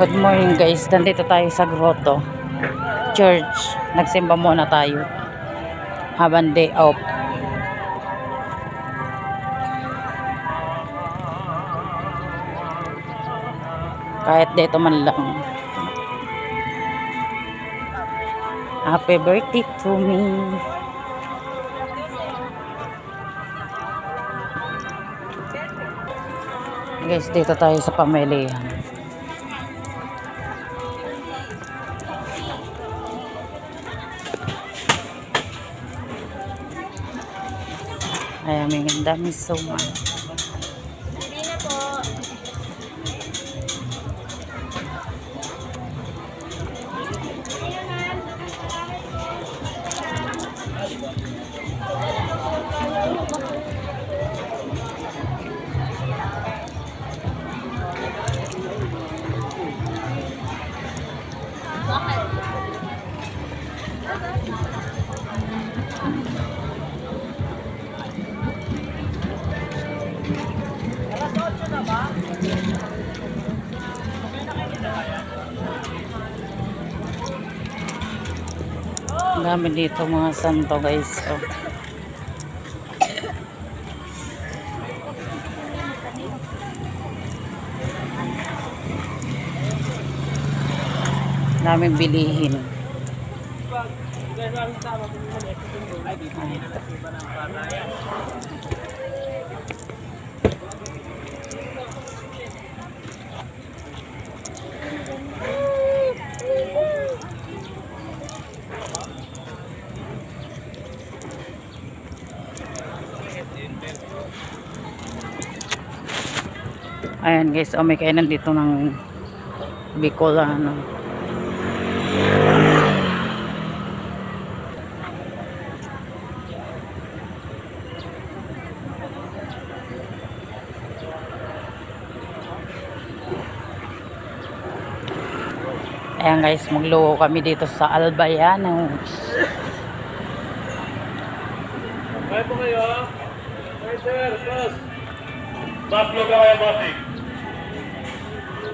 Good morning guys, nandito tayo sa grotto church. Nagsimba muna tayo habang day off. Kahit dito man lang. Happy birthday to me. Guys, dito tayo sa pamilihan. Ayan, may dami suman. Ang dami dito mga santo guys. Oh. Daming bilihin. Ayan guys, may kainan dito ng Bicolano. Ayan guys, magluto kami dito sa Albayanos. Kaya po kayo? Kaya sir, boss. Baklog lang kayo, bossing.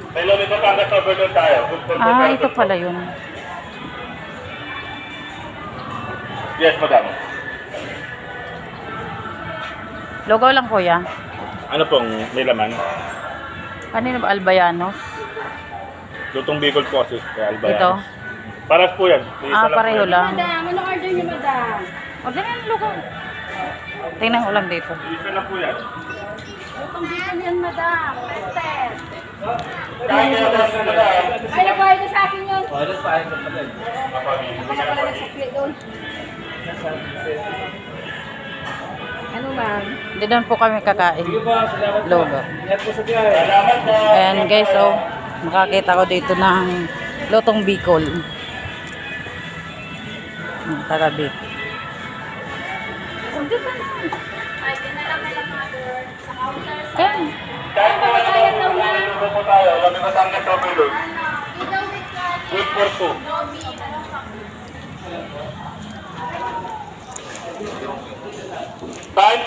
Hello, may Batangas overload tayo. Ito pala yun. Yes, madam. Lugaw lang kuya. Ano pong may laman? Kanino ba? Albayanos? Lutong Bicol po kasi Albayan. Ito? Paras po yan. Pareho lang. Madam, ano order niyo, madam? Order na ng lugaw. Tingnan ko lang dito. Isa lang po yan. Lutong bicol yan, madam. Tested. Kaya kaya boss na madam. Ay, nakuha ito sa akin yun. Ano pa ayun pa din? Ako na pala nagsaklit doon. Ano, ma'am? Hindi doon po kami kakain. Lugaw. Salamat po. Ayan guys, oh. Makakita ko dito ng lutong Bicol. Taga Bicol. Ay, kinala lang, mother. Sa counter, sa... Ayan. Kahit po ano po tayo. Lami Batangas overload. Ilaw with garlic. Good for two. Gobi. Time